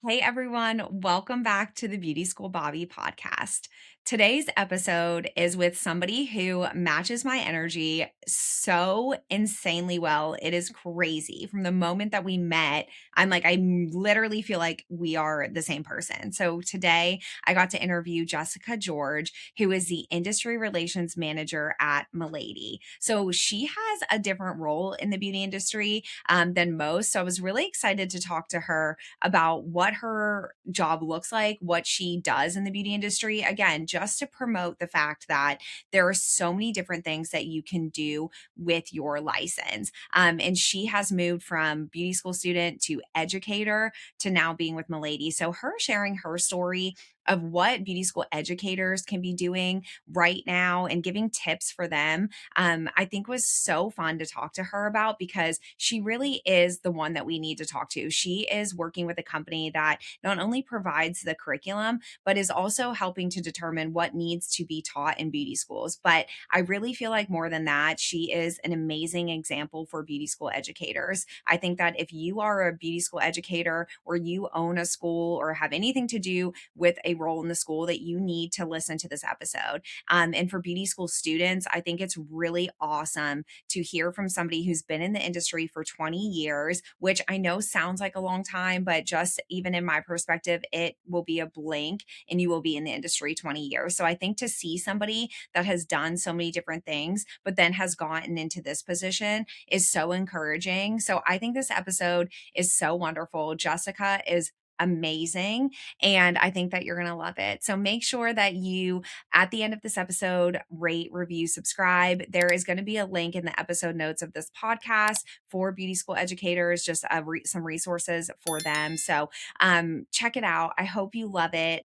Hey everyone, welcome back to the Beauty School Bobbi podcast. Today's episode is with somebody who matches my energy so insanely well. It is crazy. From the moment that we met, I literally feel like we are the same person. So today I got to interview Jessica George, who is the industry relations manager at Milady. So she has a different role in the beauty industry than most. So I was really excited to talk to her about what her job looks like, what she does in the beauty industry. Again, just to promote the fact that there are so many different things that you can do with your license. And she has moved from beauty school student to educator to now being with Milady. So her sharing her story of what beauty school educators can be doing right now and giving tips for them, I think was so fun to talk to her about because she really is the one that we need to talk to. She is working with a company that not only provides the curriculum, but is also helping to determine what needs to be taught in beauty schools. But I really feel like more than that, she is an amazing example for beauty school educators. I think that if you are a beauty school educator or you own a school or have anything to do with a role in the school, that you need to listen to this episode. And for beauty school students, I think it's really awesome to hear from somebody who's been in the industry for 20 years, which I know sounds like a long time, but just even in my perspective, it will be a blink and you will be in the industry 20 years. So I think to see somebody that has done so many different things, but then has gotten into this position is so encouraging. So I think this episode is so wonderful. Jessica is amazing. And I think that you're going to love it. So make sure that you, at the end of this episode, rate, review, subscribe. There is going to be a link in the episode notes of this podcast for beauty school educators, just some resources for them. So check it out. I hope you love it.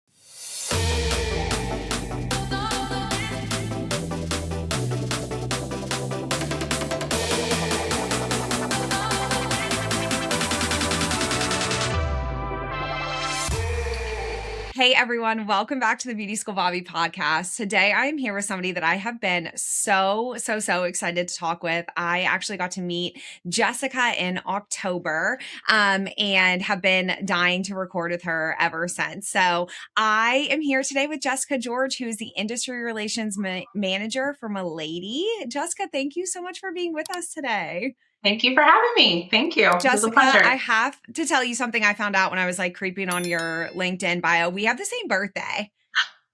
Hey everyone, welcome back to the Beauty School Bobbi podcast. Today I am here with somebody that I have been so excited to talk with. I actually got to meet Jessica in October and have been dying to record with her ever since. So I am here today with Jessica George, who is the industry relations manager for Milady. Jessica, thank you so much for being with us today. Thank you for having me. Thank you. It was a Jessica, I pleasure. have to tell you something I found out when I was creeping on your LinkedIn bio. We have the same birthday.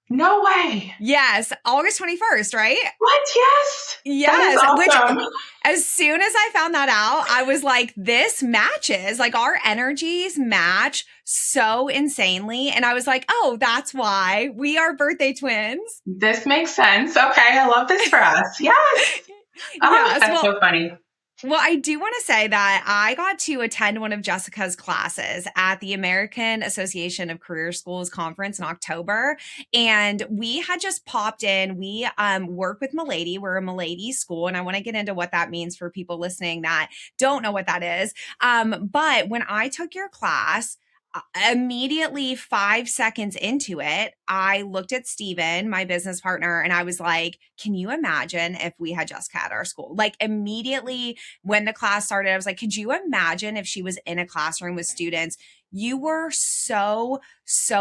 No way. Yes, August 21st, right? What? Yes. That is Yes, which awesome. as soon as I found that out, I was like, this matches. Our energies match so insanely. And I was like, oh, that's why we are birthday twins. This makes sense. Okay. I love this for us. Yes. Oh, Yes. that's so funny. Well, I do want to say that I got to attend one of Jessica's classes at the American Association of Career Schools conference in October. And we had just popped in. We work with Milady. We're a Milady school. And I want to get into what that means for people listening that don't know what that is. But when I took your class, immediately 5 seconds into it, I looked at Steven, my business partner, and I was like, can you imagine if we had Jessica at our school? Immediately when the class started, I was like, could you imagine if she was in a classroom with students? You were so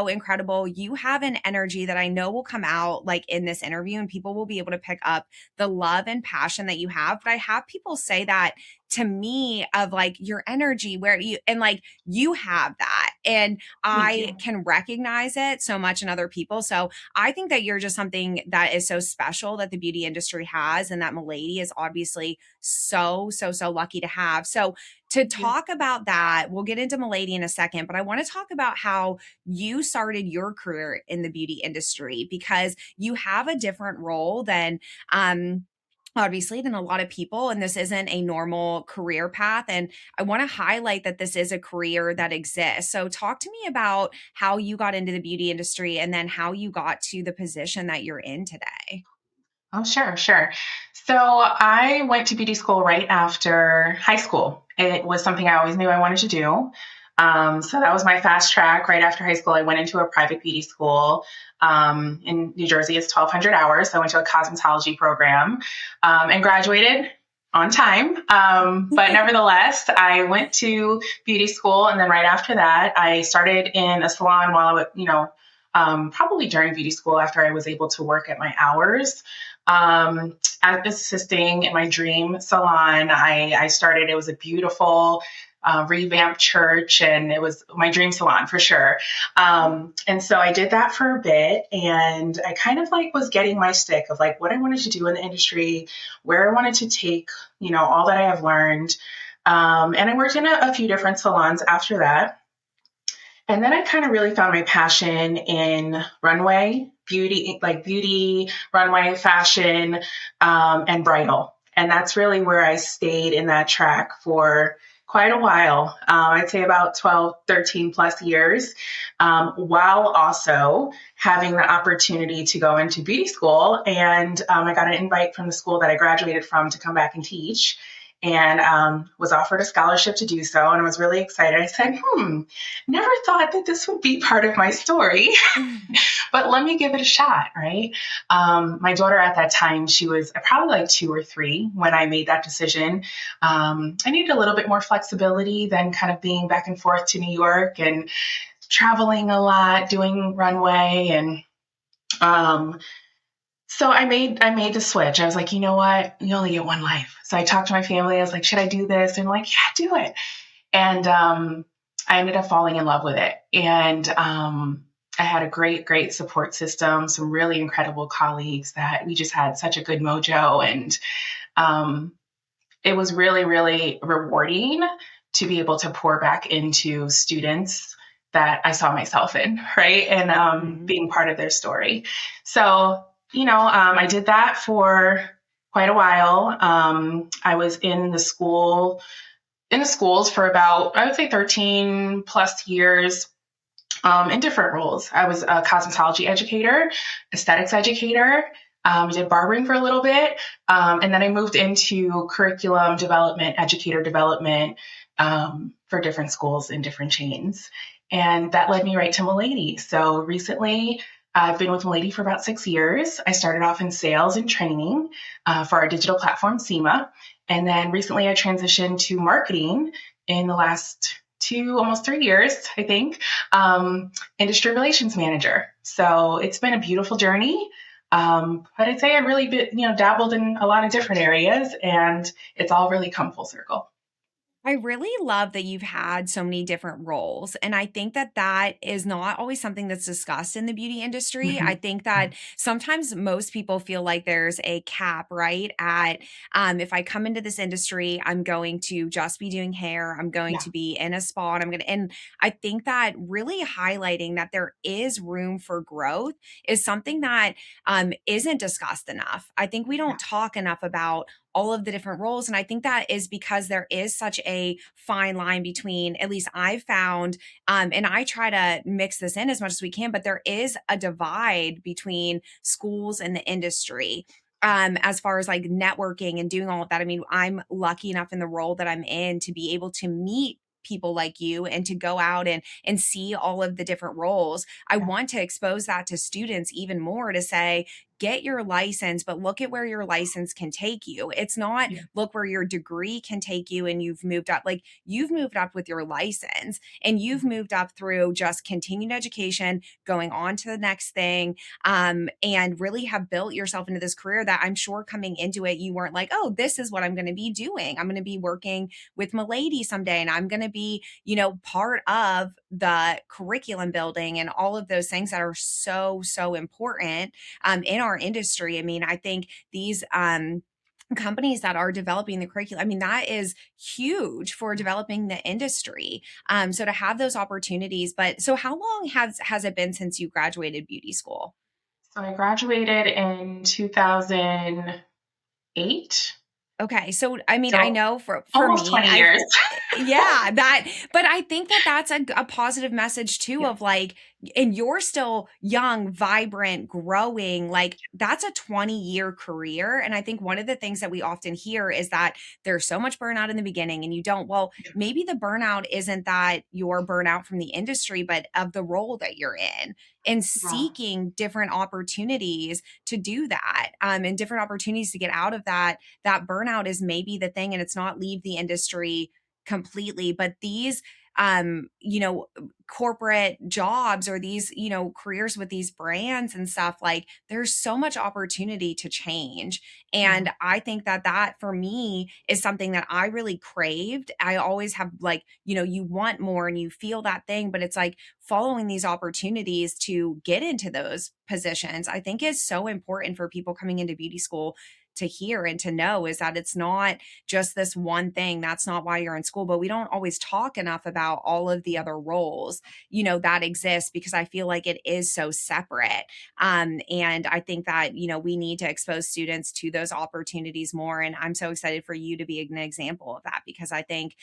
incredible. You have an energy that I know will come out in this interview, and people will be able to pick up the love and passion that you have. But I have people say that to me of your energy where you have that. And I can recognize it so much in other people. So I think that you're just something that is so special that the beauty industry has, and that Milady is obviously so lucky to have. So to talk about that, we'll get into Milady in a second, but I want to talk about how you started your career in the beauty industry, because you have a different role than obviously than a lot of people, and this isn't a normal career path. And I want to highlight that this is a career that exists. So talk to me about how you got into the beauty industry and then how you got to the position that you're in today. Oh, sure. So I went to beauty school right after high school. It was something I always knew I wanted to do. So that was my fast track. Right after high school, I went into a private beauty school. In New Jersey, it's 1,200 hours. So I went to a cosmetology program and graduated on time. But nevertheless, I went to beauty school. And then right after that, I started in a salon while I was, probably during beauty school after I was able to work at my hours. As assisting in my dream salon, I started, it was a beautiful revamped church, and it was my dream salon for sure. And so I did that for a bit, and I kind of like was getting my stick of like what I wanted to do in the industry, where I wanted to take, all that I have learned. And I worked in a few different salons after that. And then I kind of really found my passion in runway, beauty, like beauty, runway, fashion, and bridal. And that's really where I stayed in that track for quite a while. I'd say about 12, 13 plus years, while also having the opportunity to go into beauty school. And I got an invite from the school that I graduated from to come back and teach, and was offered a scholarship to do so. And I was really excited. I said, never thought that this would be part of my story, but let me give it a shot, right? My daughter at that time, she was probably like 2 or 3 when I made that decision. I needed a little bit more flexibility than kind of being back and forth to New York and traveling a lot, doing runway. And so I made the switch. I was like, you know what? You only get one life. So I talked to my family. I was like, should I do this? And like, yeah, do it. And I ended up falling in love with it. And I had a great, great support system, some really incredible colleagues that we just had such a good mojo. And it was really, really rewarding to be able to pour back into students that I saw myself in, right? And being part of their story. So, I did that for quite a while. I was in the schools for about, I would say 13 plus years, in different roles. I was a cosmetology educator, aesthetics educator, did barbering for a little bit. And then I moved into curriculum development, educator development, for different schools and different chains. And that led me right to Milady. So recently, I've been with Milady for about 6 years. I started off in sales and training for our digital platform, SEMA. And then recently I transitioned to marketing in the last 2, almost 3 years, I think, industry relations manager. So it's been a beautiful journey. But I'd say I really dabbled in a lot of different areas, and it's all really come full circle. I really love that you've had so many different roles. And I think that that is not always something that's discussed in the beauty industry. I Mm-hmm. think that sometimes most people feel like there's a cap, right? At if I come into this industry, I'm going to just be doing hair, I'm going Yeah. to be in a spa, and and I think that really highlighting that there is room for growth is something that isn't discussed enough. I think we Yeah. don't talk enough about all of the different roles. And I think that is because there is such a fine line between, at least I've found, and I try to mix this in as much as we can, but there is a divide between schools and the industry. As far as like networking and doing all of that. I mean, I'm lucky enough in the role that I'm in to be able to meet people like you and to go out and see all of the different roles. I Yeah. want to expose that to students even more to say, get your license, but look at where your license can take you. It's not Yeah. look where your degree can take you and you've moved up. Like you've moved up with your license and you've moved up through just continued education, going on to the next thing, and really have built yourself into this career that I'm sure coming into it, you weren't like, oh, this is what I'm going to be doing. I'm going to be working with Milady someday and I'm going to be, part of the curriculum building and all of those things that are so, so important in our industry. I mean, I think these companies that are developing the curriculum, I mean, that is huge for developing the industry. So to have those opportunities, but so how long has it been since you graduated beauty school? So I graduated in 2008. Okay. So, I mean, I So know for almost me, 20 years. yeah, that, but I think that that's a positive message too Yeah. of like, and you're still young, vibrant, growing, like that's a 20-year career. And I think one of the things that we often hear is that there's so much burnout in the beginning and you don't, well, maybe the burnout isn't that you're burnout from the industry, but of the role that you're in and Yeah. seeking different opportunities to do that, and different opportunities to get out of that burnout is maybe the thing. And it's not leave the industry completely, but these you know, corporate jobs or these, you know, careers with these brands and stuff, like there's so much opportunity to change. Yeah. And I think that that for me is something that I really craved. I always have like, you know, you want more and you feel that thing, but it's like following these opportunities to get into those positions, I think is so important for people coming into beauty school to hear and to know is that it's not just this one thing. That's not why you're in school. But we don't always talk enough about all of the other roles, you know, that exist because I feel like it is so separate. And I think that, you know, we need to expose students to those opportunities more. And I'm so excited for you to be an example of that because I think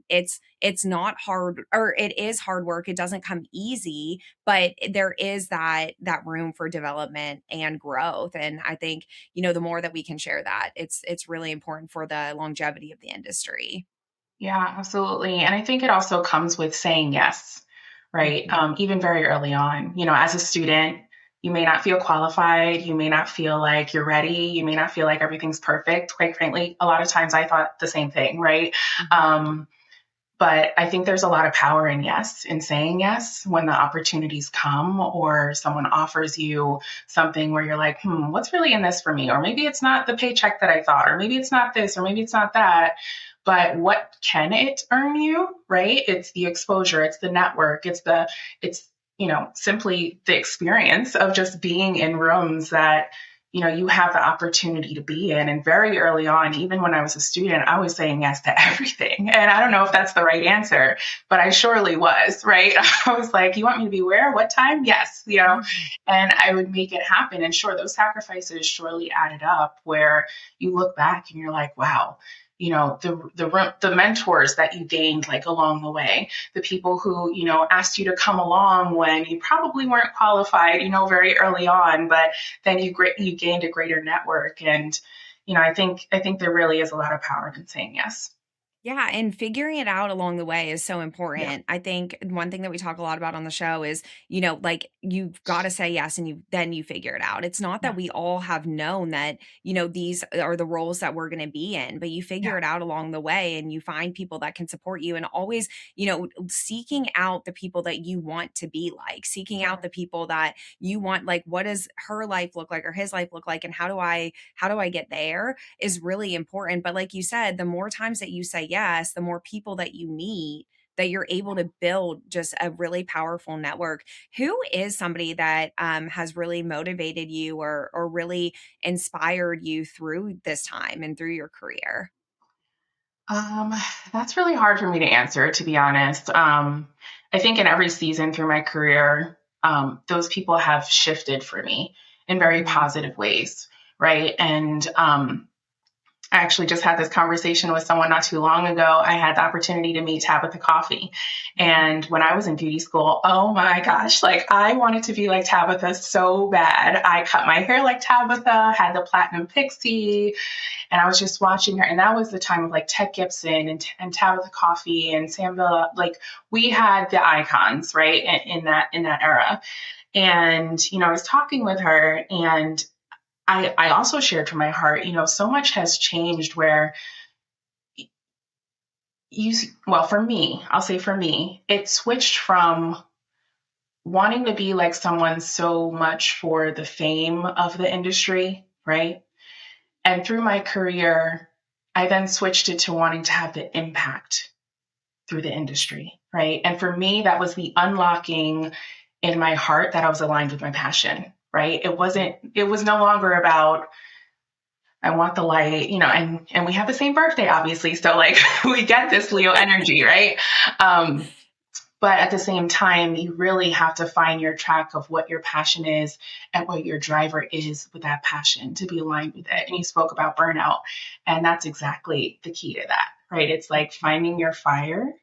it's not hard, or it is hard work. It doesn't come easy, but there is that room for development and growth. And I think, you know, the more that we can share that, it's really important for the longevity of the industry. Yeah, absolutely. And I think it also comes with saying yes, right? Mhm. Even very early on, as a student, you may not feel qualified. You may not feel like you're ready. You may not feel like everything's perfect. Quite frankly, a lot of times I thought the same thing, right? Mhm. Um, but I think there's a lot of power in yes, in saying yes when the opportunities come or someone offers you something where you're like, what's really in this for me? Or maybe it's not the paycheck that I thought, or maybe it's not this, or maybe it's not that. But what can it earn you, right? It's the exposure, it's the network, it's, simply the experience of just being in rooms that you have the opportunity to be in. And very early on, even when I was a student, I was saying yes to everything. And I don't know if that's the right answer, but I surely was, right? I was like, you want me to be where? What time? Yes, Yeah. and I would make it happen. And sure, those sacrifices surely added up where you look back and you're like, wow, the mentors that you gained like along the way, the people who asked you to come along when you probably weren't qualified very early on, but then you gained a greater network. And I think there really is a lot of power in saying yes. Yeah, and figuring it out along the way is so Yeah. important. I think one thing that we talk a lot about on the show is, you know, like you've got to say yes and you figure it out. It's not that Yeah. we all have known that, you know, these are the roles that we're going to be in, but you Yeah. figure it out along the way and you find people that can support you and always, you know, seeking out the people that you want to be like, seeking out Sure. the people that you want, like what does her life look like or his life look like and how do I get there is really important. But like you said, the more times that you say yes, the more people that you meet, that you're able to build just a really powerful network. Who is somebody that has really motivated you or really inspired you through this time and through your career? Um, that's really hard for me to answer, to be honest. I think in every season through my career, those people have shifted for me in very Mhm. positive ways, right? And I actually just had this conversation with someone not too long ago. I had the opportunity to meet Tabitha Coffee. Mhm. And when I was in beauty school, oh my gosh, like I wanted to be like Tabitha so bad. I cut my hair like Tabitha, had the platinum pixie, and I was just watching her. And that was the time of like Ted Gibson and Tabitha Coffee and Sam Villa. Like we had the icons, right, in that era. And I was talking with her, and I also shared from my heart, so much has changed where well, for me, I'll say for me, it switched from wanting to be like someone so much for the fame of the industry, right? And through my career, I then switched it to wanting to have the impact through the industry, right? And for me, that was the unlocking in my heart that I was aligned with my passion, right? It was no longer about I want the light, and we have the same birthday, obviously. So like we get this Leo energy, right? Um, but at the same time, you really have to find your track of what your passion is and what your driver is with that passion to be aligned with it. And you spoke about burnout, and that's exactly the key to that, right? It's like finding your fire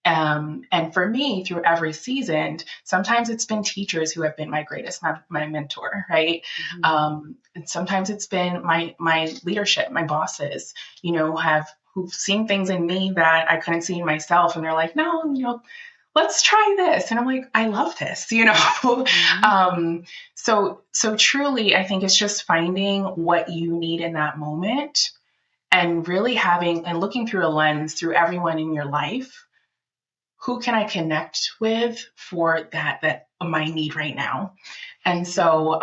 And for me, through every season, sometimes it's been teachers who have been my greatest, my mentor, right? Mhm. And sometimes it's been my leadership, my bosses, have who've seen things in me that I couldn't see in myself, and they're like, no, let's try this, and I'm like, I love this, Mhm. um, so truly, I think it's just finding what you need in that moment, and really having and looking through a lens through everyone in your life. Who can I connect with for that my need right now? And so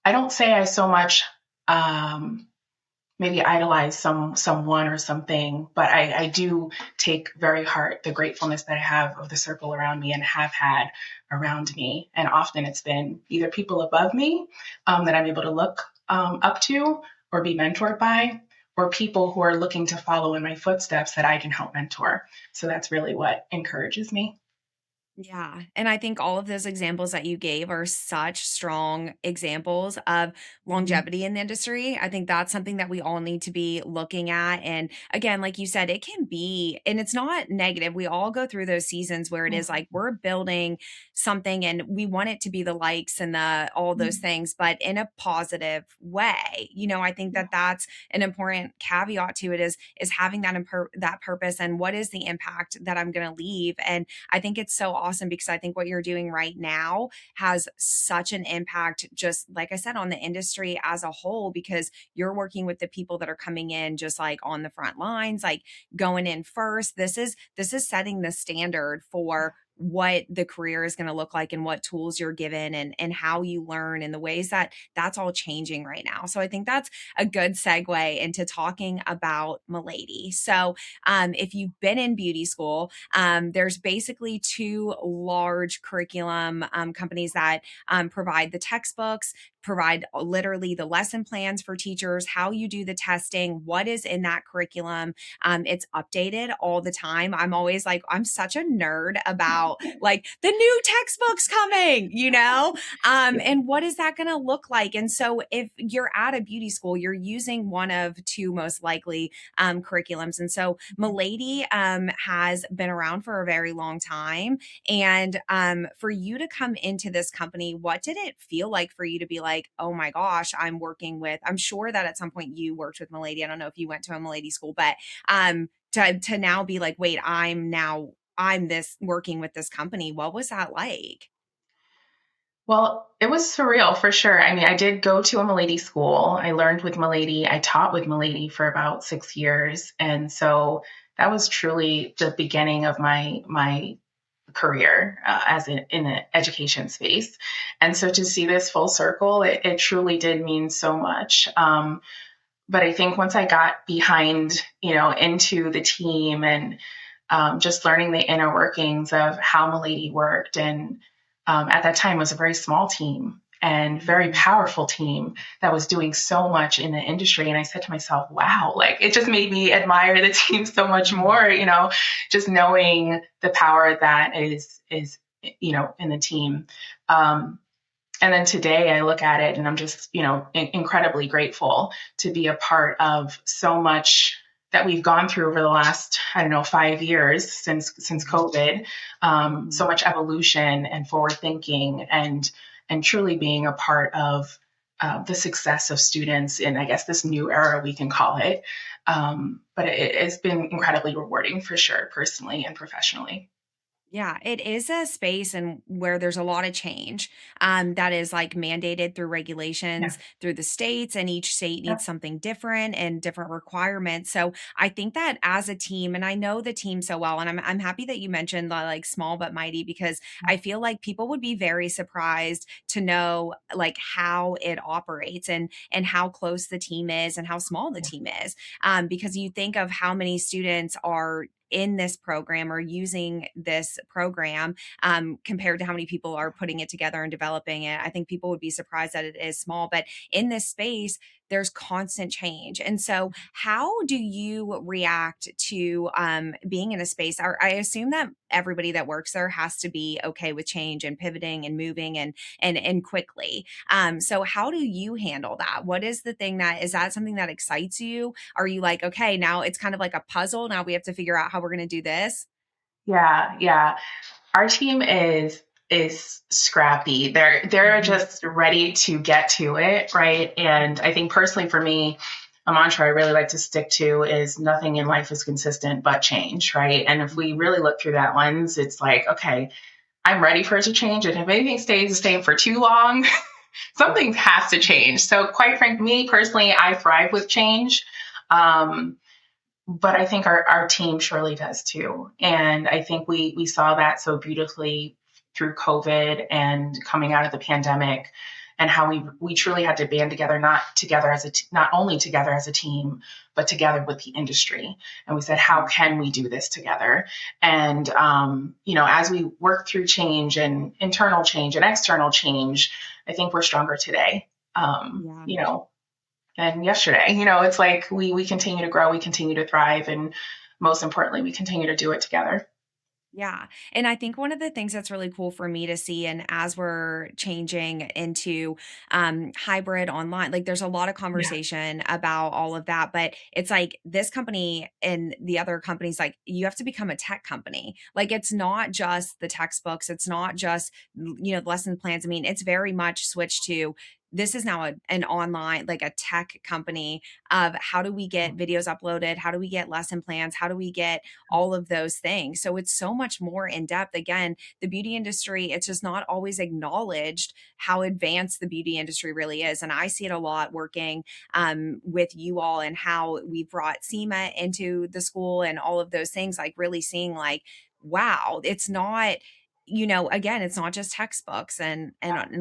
I don't say I so much um, maybe idolize someone or something, but I do take very hard the gratefulness that I have of the circle around me and have had around me. And often it's been either people above me that I'm able to look up to or be mentored by, or people who are looking to follow in my footsteps that I can help mentor. So that's really what encourages me. Yeah. And I think all of those examples that you gave are such strong examples of Mhm. longevity in the industry. I think that's something that we all need to be looking at. And again, like you said, it can be, and it's not negative. We all go through those seasons where it is like we're building something and we want it to be the likes and the all those Mhm. things, but in a positive way. I think that that's an important caveat to it is having that purpose and what is the impact that I'm going to leave. And I think it's so awesome because I think what you're doing right now has such an impact, just like I said, on the industry as a whole, because you're working with the people that are coming in just like on the front lines, like going in first. This is setting the standard for what the career is going to look like and what tools you're given and how you learn and the ways that that's all changing right now. So I think that's a good segue into talking about Milady. So if you've been in beauty school, there's basically two large curriculum companies that provide the textbooks, provide literally the lesson plans for teachers, how you do the testing, what is in that curriculum. It's updated all the time. I'm always like, I'm such a nerd about like the new textbooks coming, and what is that going to look like? And so if you're at a beauty school, you're using one of two most likely curriculums. And so Milady has been around for a very long time. And for you to come into this company, what did it feel like for you to be like, oh my gosh, I'm sure that at some point you worked with Milady. I don't know if you went to a Milady school, but to now be like, wait, I'm this working with this company. What was that like? Well, it was surreal for sure. I mean, I did go to a Milady school. I learned with Milady. I taught with Milady for about 6 years, and so that was truly the beginning of my career in the education space. And so to see this full circle, it truly did mean so much. But I think once I got behind, into the team and just learning the inner workings of how Milady worked. And at that time, it was a very small team and very Mhm. powerful team that was doing so much in the industry. And I said to myself, wow, like it just made me admire the team so much Mhm. more, just knowing the power that is in the team. Um, and then today I look at it and I'm just, incredibly grateful to be a part of so much that we've gone through over the last, I don't know, 5 years since COVID. So Mhm. much evolution and forward thinking and truly being a part of the success of students in, I guess, this new era we can call it. But it's been incredibly rewarding for sure, personally and professionally. Yeah, it is a space and where there's a lot of change that is like mandated through Yeah. regulations through the states, and each state Yeah. needs something different and different requirements. So I think that as a team, and I know the team so well, and I'm happy that you mentioned the like small but mighty because I feel like people would be very surprised to know like how it operates and how close the team is and how small the Yeah. team is. Because you think of how many students are in this program or using this program compared to how many people are putting it together and developing it. I think people would be surprised that it is small, but in this space, there's constant change. And so, how do you react to being in a space? I assume that everybody that works there has to be okay with change and pivoting and moving and quickly. So, how do you handle that? What is the thing that is that something that excites you? Are you like, okay, now it's kind of like a puzzle. Now we have to figure out how we're going to do this? Yeah, yeah. Our team is scrappy. They're Mhm. just ready to get to it, right? And I think personally for me, a mantra I really like to stick to is nothing in life is consistent but change, right? And if we really look through that lens, it's like, okay, I'm ready for it to change. And if anything stays the same for too long, something has to change. So quite frankly, me personally, I thrive with change. Um, but I think our team surely does too. And I think we saw that so beautifully through COVID and coming out of the pandemic, and how we truly had to band together, not only together as a team, but together with the industry. And we said, how can we do this together? And as we work through change and internal change and external change, I think we're stronger today. Yeah. Than yesterday. It's like we continue to grow, we continue to thrive, and most importantly, we continue to do it together. Yeah. And I think one of the things that's really cool for me to see, and as we're changing into hybrid online, like there's a lot of Yeah. conversation about all of that. But it's like this company and the other companies, like you have to become a tech company. Like it's not just the textbooks, it's not just, lesson plans. I mean, it's very much switched to this is now an online, like a tech company of how do we get videos uploaded? How do we get lesson plans? How do we get all of those things. So it's so much more in depth. Again, the beauty industry, it's just not always acknowledged how advanced the beauty industry really is. And I see it a lot working with you all and how we brought SEMA into the school and all of those things, like really seeing like, wow, it's not again, it's not just textbooks and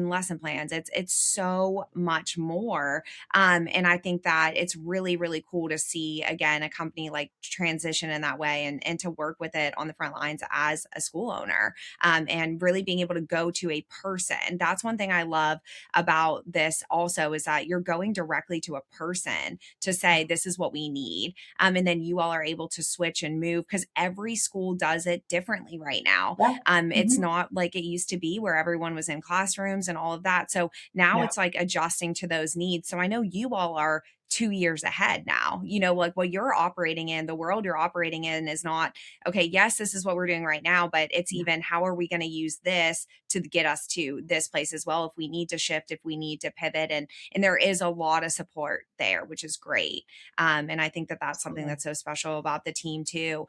lesson plans. It's so much more. And I think that it's really, really cool to see again a company like transition in that way and to work with it on the front lines as a school owner, and really being able to go to a person. That's one thing I love about this also is that you're going directly to a person to say this is what we need, and then you all are able to switch and move because every school does it differently right now. Yeah. It's Hmm. not like it used to be where everyone was in classrooms and all of that. So now Yeah. it's like adjusting to those needs. So I know you all are 2 years ahead now. Like what you're operating in, the world you're operating in is not, okay, yes, this is what we're doing right now, but it's Yeah. even how are we going to use this to get us to this place as well if we need to shift, if we need to pivot. And there is a lot of support there, which is great. And I think that that's something Absolutely. that's so special about the team too.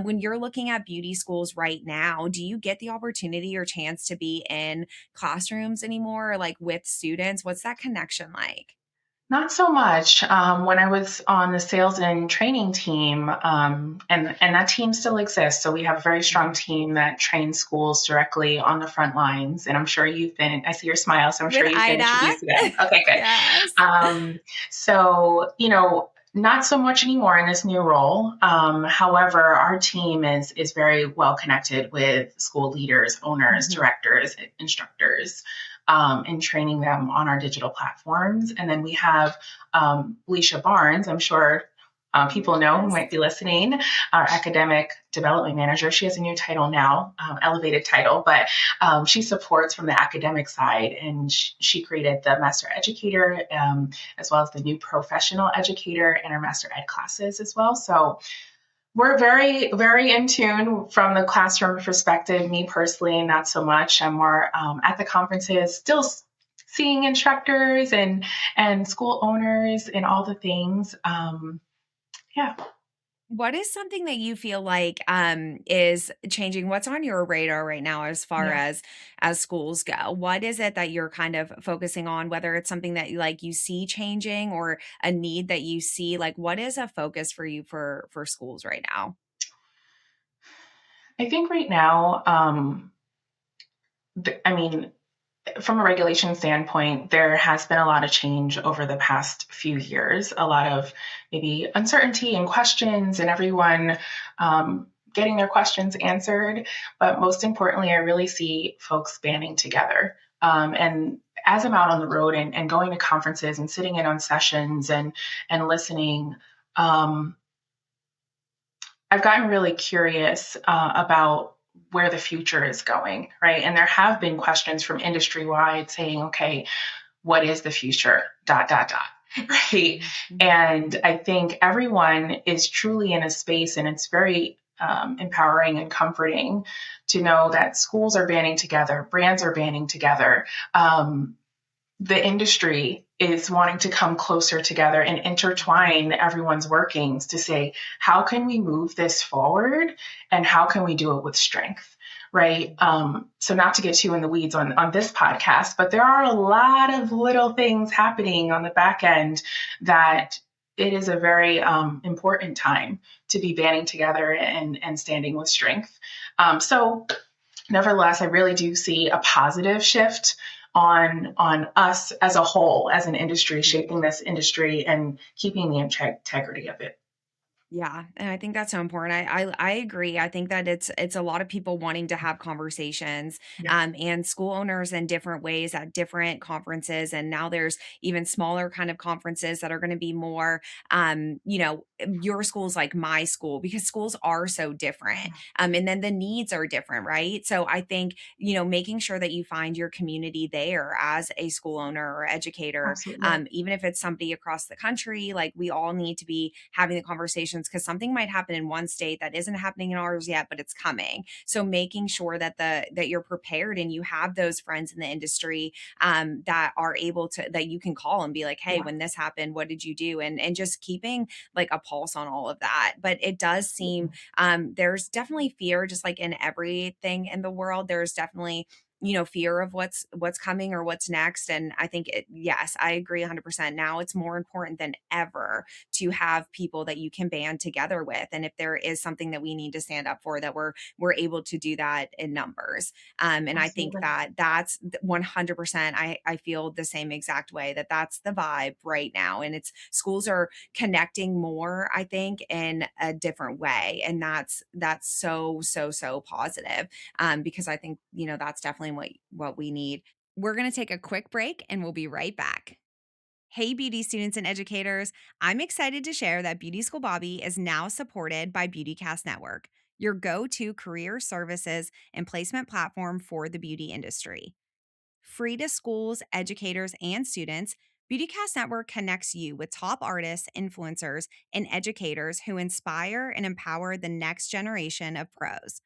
When you're looking at beauty schools right now, do you get the opportunity or chance to be in classrooms anymore, or like with students? What's that connection like? Not so much. When I was on the sales and training team, and that team still exists. So we have a very strong Mhm. team that trains schools directly on the front lines. And I'm sure you've been, I see your smile, so I'm sure With you've been Ida? introduced to them. Okay, good. Yes. Not so much anymore in this new role. However, our team is very well connected with school leaders, owners, Mhm. directors, instructors, and training them on our digital platforms. And then we have Leisha Barnes, I'm sure people know who Yes. might be listening, our academic development manager. She has a new title now, elevated title, but she supports from the academic side, and she created the Master Educator, as well as the new Professional Educator and our Master Ed classes as well. So we're very, very in tune from the classroom perspective. Me personally, not so much. I'm more at the conferences, still seeing instructors and school owners and all the things. Yeah. What is something that you feel like is changing? What's on your radar right now as far Yeah. as schools go? What is it that you're kind of focusing on, whether it's something that like you see changing or a need that you see? Like what is a focus for you for schools right now? I think right now, I mean, from a regulation standpoint, there has been a lot of change over the past few years, a lot of maybe uncertainty and questions, and everyone getting their questions answered. But most importantly, I really see folks banding together. And as I'm out on the road and going to conferences and sitting in on sessions and listening, um, I've gotten really curious about where the future is going, right? And there have been questions from industry wide saying, okay, what is the future? Dot, dot, dot, right? Mhm. And I think everyone is truly in a space, and it's very empowering and comforting to know that schools are banding together, brands are banding together. The industry is wanting to come closer together and intertwine everyone's workings to say, how can we move this forward and how can we do it with strength? Right. So not to get too in the weeds on this podcast, but there are a lot of little things happening on the back end that it is a very important time to be banding together and standing with strength. So nevertheless, I really do see a positive shift on us as a whole, as an industry, shaping this industry and keeping the integrity of it. Yeah, and I think that's so important. I agree. I think that it's a lot of people wanting to have conversations, Yeah, and school owners in different ways at different conferences, and now there's even smaller kind of conferences that are going to be more, your school's like my school because schools are so different, and then the needs are different, right? So I think making sure that you find your community there as a school owner or educator, absolutely. even if it's somebody across the country, like we all need to be having the conversations because something might happen in one state that isn't happening in ours yet, but it's coming. So making sure that that you're prepared and you have those friends in the industry, that are able to, that you can call and be like, hey, Yeah, when this happened, what did you do? And just keeping like a pulse on all of that. But it does seem, there's definitely fear, just like in everything in the world. There's definitely fear of what's coming or what's next. And I think yes, I agree 100%. Now it's more important than ever to have people that you can band together with, and if there is something that we need to stand up for, that we're able to do that in numbers. And I think absolutely. that that's 100%. I feel the same exact way, that that's the vibe right now, and it's schools are connecting more, I think, in a different way, and that's so positive, because I think that's definitely what we need. We're going to take a quick break and we'll be right back. Hey, beauty students and educators. I'm excited to share that Beauty School Bobby is now supported by BeautyCast Network, your go to career services and placement platform for the beauty industry. Free to schools, educators, and students, BeautyCast Network connects you with top artists, influencers, and educators who inspire and empower the next generation of pros.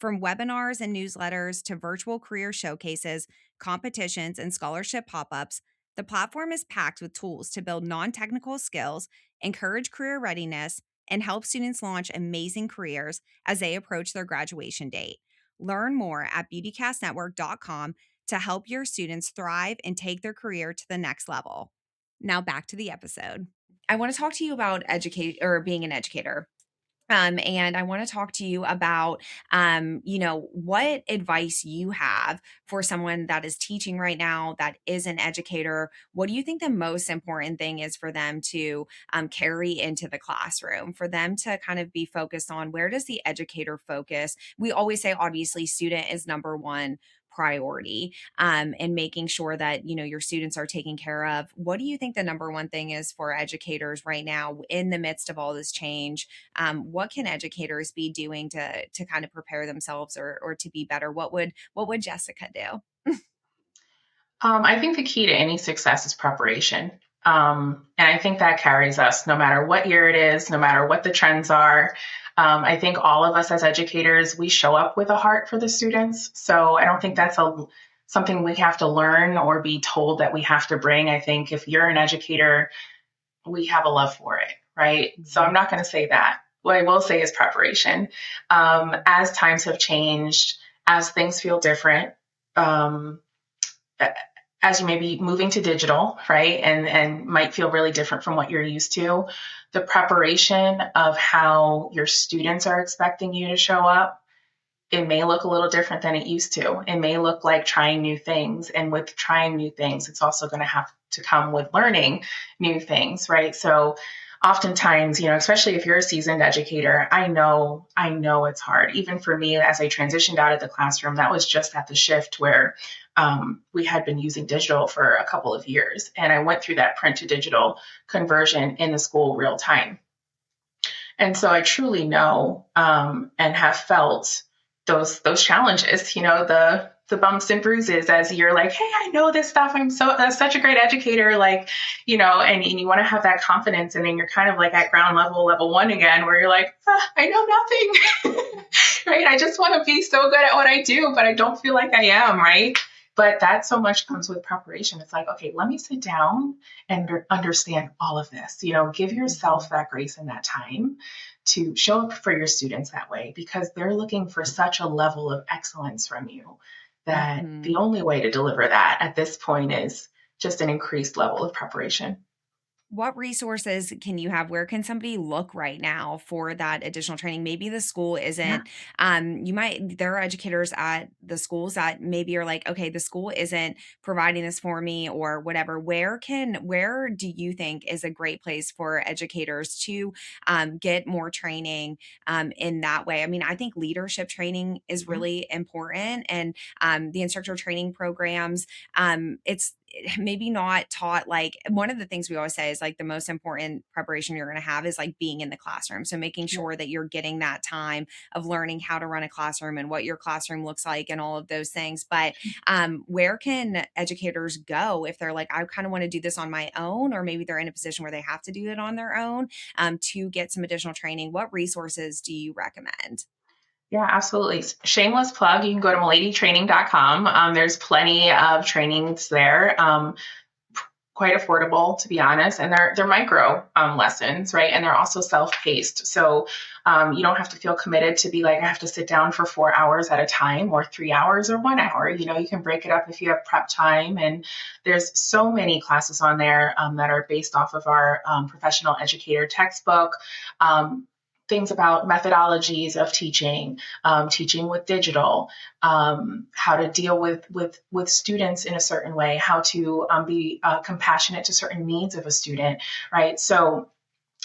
From webinars and newsletters to virtual career showcases, competitions, and scholarship pop ups, the platform is packed with tools to build non technical skills, encourage career readiness, and help students launch amazing careers as they approach their graduation date. Learn more at beautycastnetwork.com to help your students thrive and take their career to the next level. Now back to the episode. I want to talk to you about educate or being an educator. And I want to talk to you about, what advice you have for someone that is teaching right now, that is an educator. What do you think the most important thing is for them to carry into the classroom, for them to kind of be focused on? Where does the educator focus? We always say, obviously, student is number one priority, and making sure that your students are taken care of. What do you think the number one thing is for educators right now in the midst of all this change? What can educators be doing to kind of prepare themselves, or to be better? What would Jessica do? I think the key to any success is preparation. And I think that carries us no matter what year it is, no matter what the trends are. I think all of us as educators, we show up with a heart for the students. So I don't think that's something we have to learn or be told that we have to bring. I think if you're an educator, we have a love for it, right? So I'm Mhm. not going to say that. What I will say is preparation. As times have changed, as things feel different, um, as you may be moving to digital, right? And might feel really different from what you're used to. The preparation of how your students are expecting you to show up, it may look a little different than it used to. It may look like trying new things. And with trying new things, it's also going to have to come with learning new things, right? So oftentimes, especially if you're a seasoned educator, I know it's hard. Even for me, as I transitioned out of the classroom, that was just at the shift where we had been using digital for a couple of years. And I went through that print to digital conversion in the school real time. And so I truly know and have felt those challenges. The the bumps and bruises as you're like, hey, I know this stuff. I'm such a great educator. Like, and you want to have that confidence. And then you're kind of like at ground level one again, where you're like, I know nothing, right? I just want to be so good at what I do, but I don't feel like I am, right? But that so much comes with preparation. It's like, okay, let me sit down and understand all of this. Give yourself that grace and that time to show up for your students that way, because they're looking for such a level of excellence from you that Mm-hmm. the only way to deliver that at this point is just an increased level of preparation. What resources can you have? Where can somebody look right now for that additional training? Maybe the school Yeah. isn't, there are educators at the schools that maybe are like, okay, the school isn't providing this for me or whatever. Where do you think is a great place for educators to get more training in that way? I mean, I think leadership training is really important, and the instructor training programs, it's maybe not taught. Like, one of the things we always say is like the most important preparation you're going to have is like being in the classroom, so making Yeah. sure that you're getting that time of learning how to run a classroom and what your classroom looks like and all of those things. But where can educators go if they're like, I kind of want to do this on my own, or maybe they're in a position where they have to do it on their own, to get some additional training? What resources do you recommend? Yeah, absolutely. Shameless plug. You can go to miladytraining.com. There's plenty of trainings there. Quite affordable, to be honest, and they're micro lessons, right? And they're also self-paced, so you don't have to feel committed to be like, I have to sit down for 4 hours at a time, or 3 hours, or 1 hour. You can break it up if you have prep time, and there's so many classes on there that are based off of our professional educator textbook. Things about methodologies of teaching, teaching with digital, how to deal with students in a certain way, how to be compassionate to certain needs of a student, right? So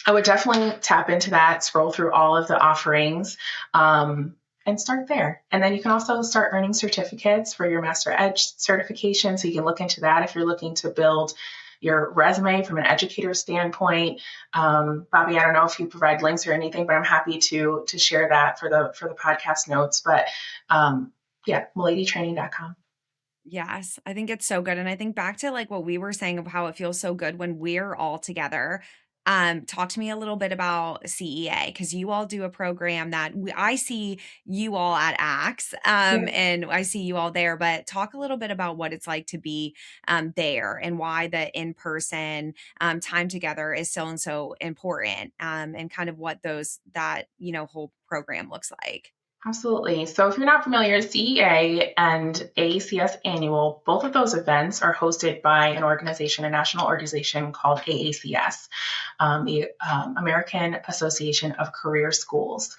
I would definitely tap into that, scroll through all of the offerings, and start there. And then you can also start earning certificates for your Master Edge certification. So you can look into that if you're looking to build your resume from an educator standpoint. Bobbi, I don't know if you provide links or anything, but I'm happy to share that for the podcast notes. But yeah, miladytraining.com. Yes, I think it's so good. And I think back to like what we were saying of how it feels so good when we're all together. Talk to me a little bit about CEA, because you all do a program that I see you all at AX, Yeah. and I see you all there. But talk a little bit about what it's like to be there, and why the in person time together is so and so important, and kind of what that whole program looks like. Absolutely. So if you're not familiar, CEA and AACS Annual, both of those events are hosted by an organization, a national organization called AACS, the American Association of Career Schools.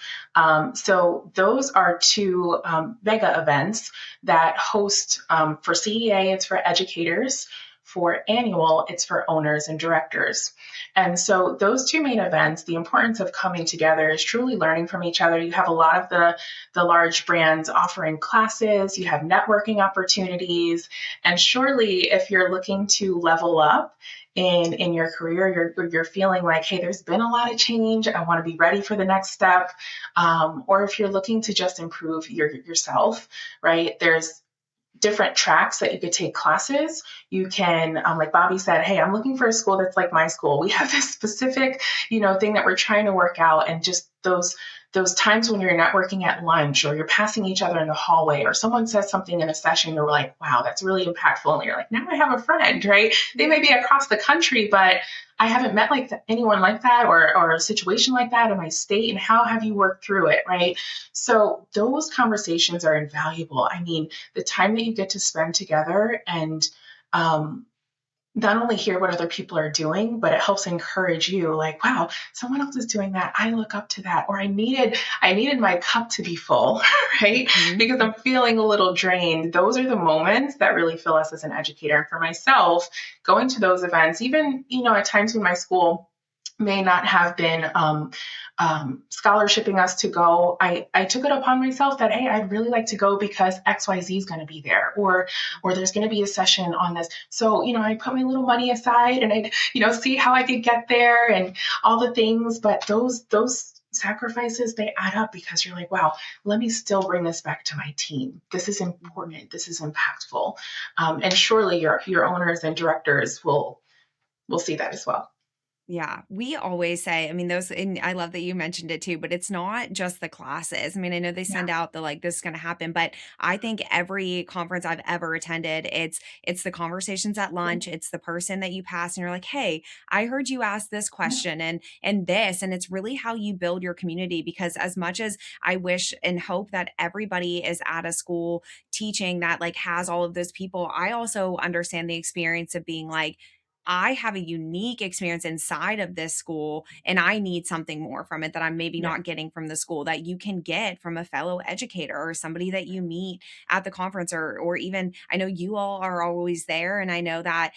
So those are two mega events that host, for CEA, it's for educators. For annual, it's for owners and directors. And so those two main events, the importance of coming together is truly learning from each other. You have a lot of the large brands offering classes, you have networking opportunities, and surely if you're looking to level up in your career, you're feeling like, hey, there's been a lot of change, I want to be ready for the next step, or if you're looking to just improve yourself, right? There's different tracks that you could take classes. You can, like Bobbi said, hey, I'm looking for a school that's like my school. We have this specific, thing that we're trying to work out, and just those times when you're networking at lunch, or you're passing each other in the hallway, or someone says something in a session, you're like, wow, that's really impactful. And you're like, now I have a friend, right? They may be across the country, but I haven't met anyone like that, or a situation like that in my state. And how have you worked through it, right? So those conversations are invaluable. I mean, the time that you get to spend together, and not only hear what other people are doing, but it helps encourage you, like, wow, someone else is doing that, I look up to that, or I needed my cup to be full, right? Mhm. Because I'm feeling a little drained. Those are the moments that really fill us as an educator. And for myself, going to those events, even at times when my school may not have been scholarshiping us to go, I took it upon myself that, hey, I'd really like to go because XYZ is going to be there, or there's going to be a session on this. So, I put my little money aside, and I, see how I could get there and all the things. But those sacrifices, they add up because you're like, wow, let me still bring this back to my team. This is important. This is impactful. And surely your owners and directors will see that as well. Yeah, we always say, I mean, those, and I love that you mentioned it too, but it's not just the classes. I mean, I know they Yeah. send out the like this is going to happen, but I think every conference I've ever attended, it's the conversations at Yeah. lunch, it's the person that you pass and you're like, "Hey, I heard you ask this question and this," and it's really how you build your community because as much as I wish and hope that everybody is at a school teaching that like has all of those people, I also understand the experience of being like I have a unique experience inside of this school and I need something more from it that I'm maybe Yeah. not getting from the school that you can get from a fellow educator or somebody that you meet at the conference or even I know you all are always there and I know that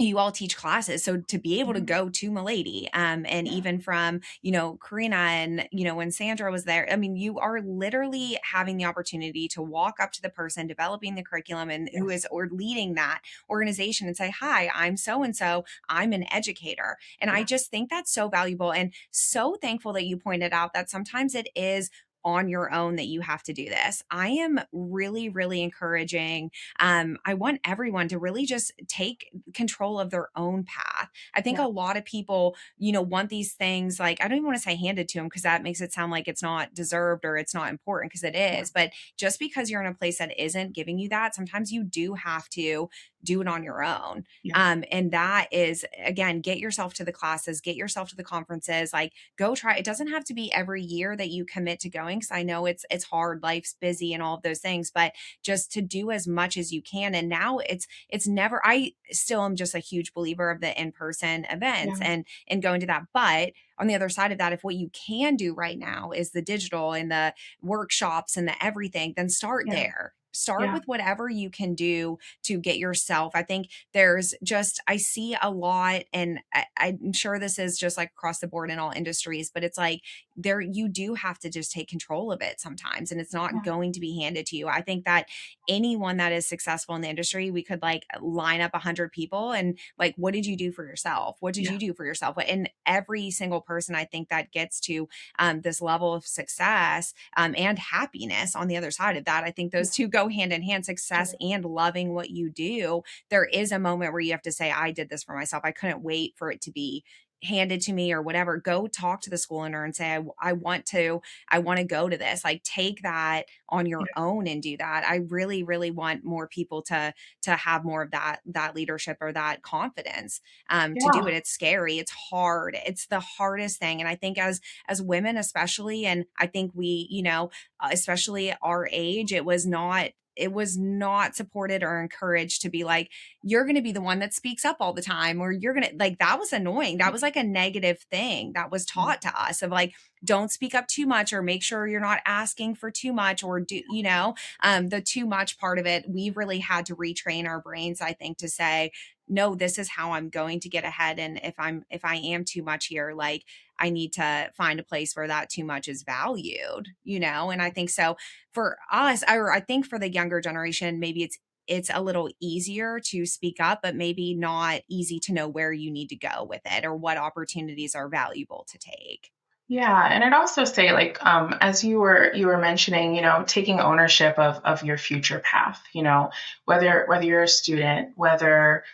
you all teach classes. So to be able to Mhm. go to Milady, and Yeah. even from, Karina and, when Sandra was there, I mean, you are literally having the opportunity to walk up to the person developing the curriculum and who Yes. is or leading that organization and say, "Hi, I'm so and so. I'm an educator." And I Yeah. just think that's so valuable and so thankful that you pointed out that sometimes it is on your own that you have to do this. I am really, really encouraging. I want everyone to really just take control of their own path. I think a Yeah. lot of people, want these things like, I don't even want to say handed to them because that makes it sound like it's not deserved or it's not important because it Yeah. is. But just because you're in a place that isn't giving you that, sometimes you do have to do it on your own. Yeah. And that is, again, get yourself to the classes, get yourself to the conferences, like go try. It doesn't have to be every year that you commit to going because I know it's hard, life's busy and all of those things, but just to do as much as you can. And now it's never I still am just a huge believer of the in-person events Yeah. and going to that. But on the other side of that, if what you can do right now is the digital and the workshops and the everything, then start Yeah. there. Start Yeah. with whatever you can do to get yourself. I think there's just, I see a lot, and I'm sure this is just like across the board in all industries, but it's like there, you do have to just take control of it sometimes, and it's not Yeah. going to be handed to you. I think that anyone that is successful in the industry, we could like line up 100 people and like, what did you do for yourself? What did Yeah. you do for yourself? And every single person I think that gets to this level of success and happiness on the other side of that, I think those Yeah. two go hand in hand, success Sure. and loving what you do. There is a moment where you have to say, I did this for myself. I couldn't wait for it to be handed to me or whatever. Go talk to the school owner and say, I want to go to this. Like take that on Yeah. your own and do that. I really, really want more people to have more of that leadership or that confidence to do it. Yeah. It's scary. It's hard. It's the hardest thing. And I think as women, especially, and I think we, especially our age, it was not supported or encouraged to be like you're going to be the one that speaks up all the time or you're going to like that was annoying. That was like a negative thing that was Yeah. taught to us of like don't speak up too much or make sure you're not asking for too much or do the too much part of it. We've really had to retrain our brains, I think, to say no, this is how I'm going to get ahead. And if I am too much here, like I need to find a place where that too much is valued. And I think so for us, or I think for the younger generation, maybe it's a little easier to speak up, but maybe not easy to know where you need to go with it or what opportunities are valuable to take. Yeah, and I'd also say, like, as you were mentioning, taking ownership of your future path. Whether you're a student, whether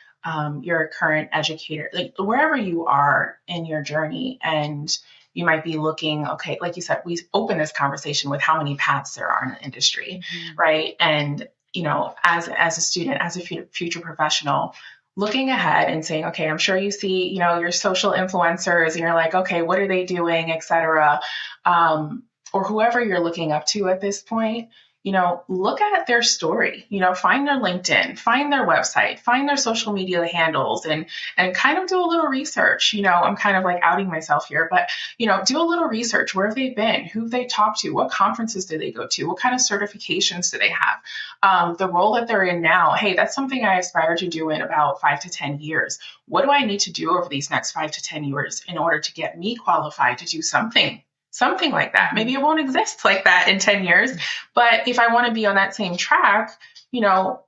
you're a current educator, like wherever you are in your journey, and you might be looking. Okay, like you said, we open this conversation with how many paths there are in the industry, Mhm. right? And as a student, as a future professional, looking ahead and saying, okay, I'm sure you see, your social influencers and you're like, okay, what are they doing, et cetera. Or whoever you're looking up to at this point, look at their story, find their LinkedIn, find their website, find their social media handles and kind of do a little research. I'm kind of like outing myself here, but, do a little research. Where have they been? Who have they talked to? What conferences do they go to? What kind of certifications do they have? The role that they're in now, hey, that's something I aspire to do in about 5 to 10 years. What do I need to do over these next 5 to 10 years in order to get me qualified to do something like that? Maybe Mhm. it won't exist like that in 10 years, but if I want to be on that same track,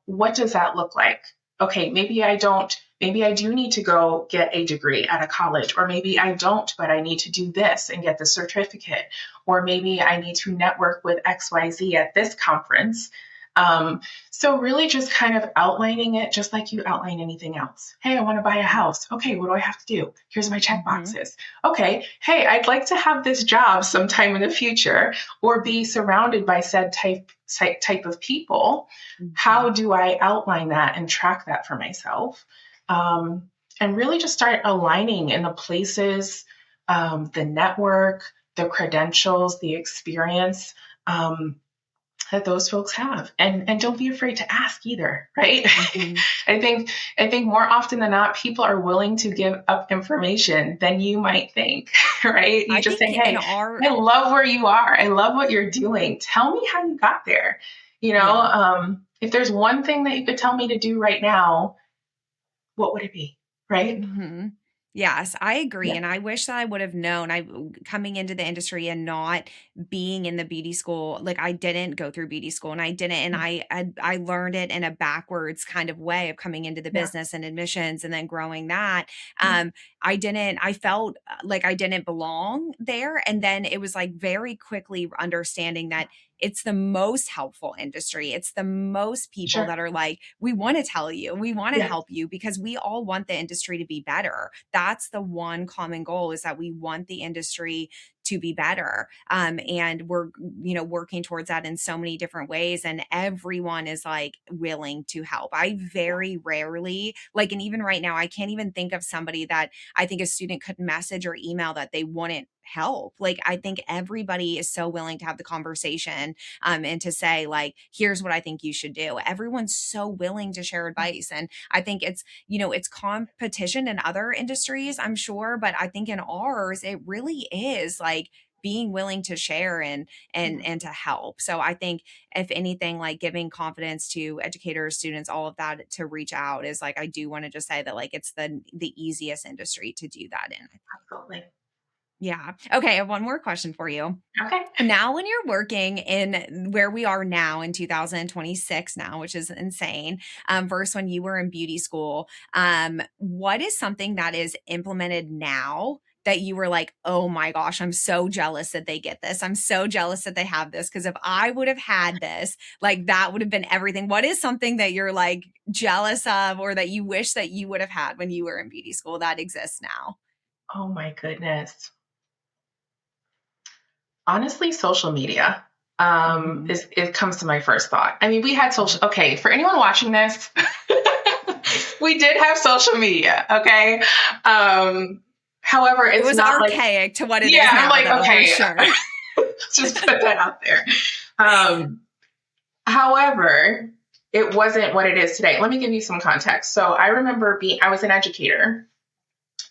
what does that look like? Okay, maybe I don't maybe I do need to go get a degree at a college, or maybe I don't, but I need to do this and get the certificate, or maybe I need to network with XYZ at this conference. Um, so really just kind of outlining it just like you outline anything else. Hey, I want to buy a house. Okay, what do I have to do? Here's my check Mhm. boxes. Okay, hey, I'd like to have this job sometime in the future or be surrounded by said type of people. How Mhm. do I outline that and track that for myself? Um, and really just start aligning in the places, the network, the credentials, the experience. That those folks have, and don't be afraid to ask either, right? Mhm. I think more often than not people are willing to give up information than you might think. Right, you I just say, think in hey, our I love where you are, I love what you're doing, tell me how you got there. yeah. If there's one thing that you could tell me to do right now, what would it be? Right. Mhm. Yes, I agree, Yeah. and I wish that I would have known coming into the industry and not being in the beauty school, like, I didn't go through beauty school, and I didn't and I learned it in a backwards kind of way of coming into the Yeah. business and admissions and then growing that. Yeah. I felt, like I didn't belong there, and then it was, like, very quickly understanding that it's the most helpful industry. It's the most people Sure. that are like, "We wanna tell you, we wanna Yeah. help you," because we all want the industry to be better. That's the one common goal is that we want the industry to be better. And we're, working towards that in so many different ways. And everyone is like willing to help. I very rarely, like, and even right now, I can't even think of somebody that I think a student could message or email that they wouldn't help. Like, I think everybody is so willing to have the conversation, and to say, like, here's what I think you should do. Everyone's so willing to share advice. And I think it's competition in other industries, I'm sure, but I think in ours, it really is like being willing to share and to help. So I think if anything, like giving confidence to educators, students, all of that to reach out is like I do want to just say that like it's the easiest industry to do that in. Absolutely. Yeah. Okay, I have one more question for you. Okay. Now, when you're working in where we are now in 2026 now, which is insane, versus when you were in beauty school, what is something that is implemented now that you were like, oh my gosh, I'm so jealous that they get this. I'm so jealous that they have this. Cause if I would have had this, like that would have been everything. What is something that you're like jealous of or that you wish that you would have had when you were in beauty school that exists now? Oh my goodness. Honestly, social media Mhm. is it comes to my first thought. I mean, we had social. Okay, for anyone watching this, we did have social media. Okay, however, It it's was not like archaic to what it yeah. is I'm now, like though, for okay, sure. let's just put that out there. Um, however, it wasn't what it is today. Let me give you some context. So I remember I was an educator.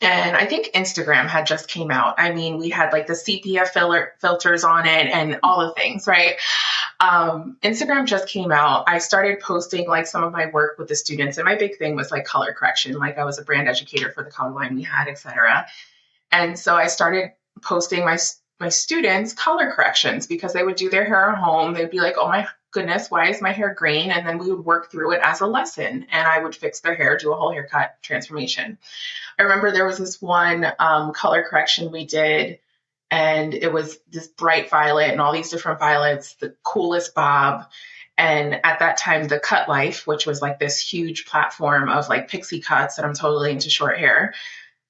And I think Instagram had just came out. I mean, we had like the sepia filters on it and all the things, right? Instagram just came out. I started posting like some of my work with the students, and my big thing was like color correction. Like I was a brand educator for the color line we had, etc. And so I started posting my students color corrections because they would do their hair at home. They'd be like, "Oh my goodness, why is my hair green?" And then we would work through it as a lesson, and I would fix their hair, do a whole haircut transformation. I remember there was this one color correction we did, and it was this bright violet and all these different violets, the coolest bob. And at that time, the Cut Life, which was like this huge platform of like pixie cuts, and I'm totally into short hair,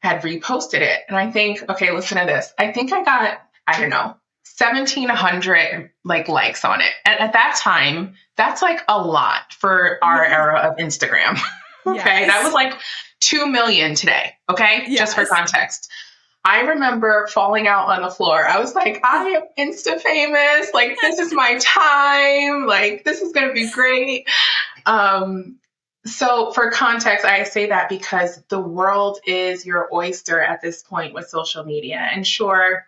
had reposted it. And I think, okay, listen to this. I think I got, I don't know, 1,700 like likes on it. And at that time, that's like a lot for our Yes. era of Instagram. Okay. That was Yes. like 2 million today. Okay. Just for Yes. context. I remember falling out on the floor. I was like, I am Insta famous. Like, this is my time. Like, this is going to be great. Um, so, for context, I say that because the world is your oyster at this point with social media. And sure,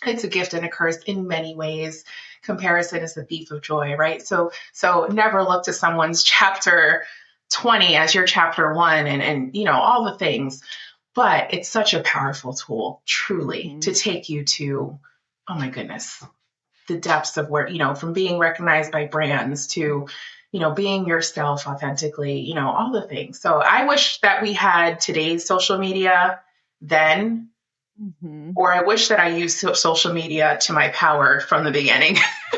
it's a gift and a curse in many ways. Comparison is the thief of joy, right? So never look to someone's chapter 20 as your chapter one and all the things. But it's such a powerful tool, truly, to Mhm. take you to, oh my goodness, the depths of where, from being recognized by brands to, being yourself authentically, all the things. So I wish that we had today's social media then, Mhm. or I wish that I used social media to my power from the beginning.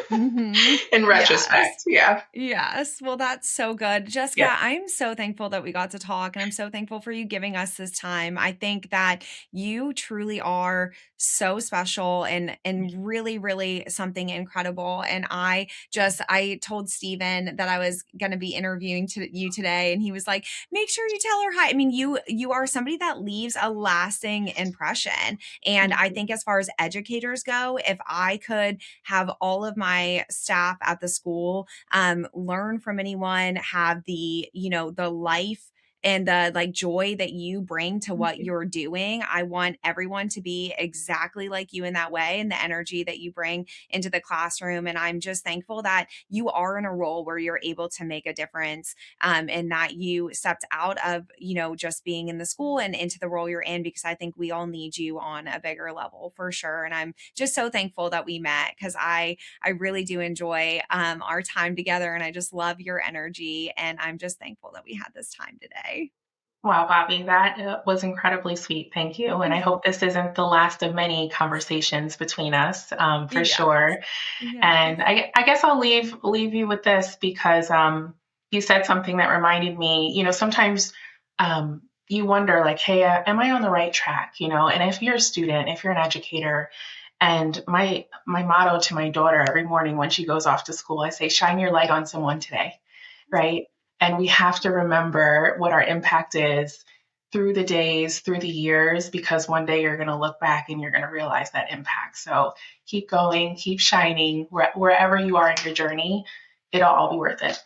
Mhm. In Yes. retrospect, yeah. Yes. Well, that's so good. Yeah. Jessica, I'm so thankful that we got to talk, and I'm so thankful for you giving us this time. I think that you truly are so special and really, really something incredible. And I told Steven that I was gonna be interviewing you today, and he was like, make sure you tell her hi. I mean, you are somebody that leaves a lasting impression. And Thank I you. think as far as educators go, if I could have all of my staff at the school learn from anyone, have the life and the like joy that you bring to Thank what you. you're doing. I want everyone to be exactly like you in that way, and the energy that you bring into the classroom. And I'm just thankful that you are in a role where you're able to make a difference, and that you stepped out of just being in the school and into the role you're in, because I think we all need you on a bigger level for sure. And I'm just so thankful that we met, because I really do enjoy our time together, and I just love your energy. And I'm just thankful that we had this time today. Wow, Bobby, that was incredibly sweet. Thank you. And I hope this isn't the last of many conversations between us, for Yes. sure. Yes. And I guess I'll leave you with this because you said something that reminded me. Sometimes you wonder, like, hey, am I on the right track? And if you're a student, if you're an educator, and my motto to my daughter every morning when she goes off to school, I say, shine your light on someone today, right? And we have to remember what our impact is through the days, through the years, because one day you're going to look back and you're going to realize that impact. So keep going, keep shining wherever you are in your journey. It'll all be worth it.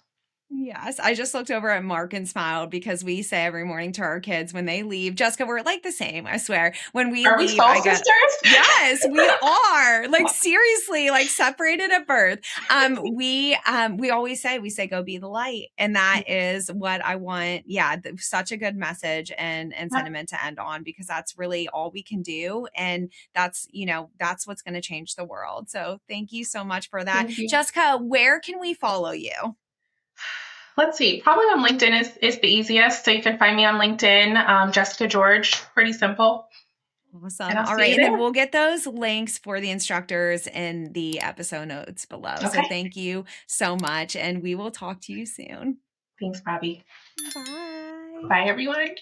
Yes, I just looked over at Mark and smiled, because we say every morning to our kids when they leave, Jessica, we're like the same, I swear. When we Are we leave, soul I go, sisters? yes, we are. Like seriously, like separated at birth. We always say, go be the light. And that is what I want. Yeah, such a good message and sentiment to end on, because that's really all we can do. And that's what's going to change the world. So thank you so much for that. Thank you. Jessica, where can we follow you? Let's see. Probably on LinkedIn is the easiest. So you can find me on LinkedIn, Jessica George. Pretty simple. And Awesome. I'll All see right. you And then there. we'll get those links for the instructors in the episode notes below. So Okay. thank you so much. And we will talk to you soon. Thanks, Bobby. Bye. Bye, everyone.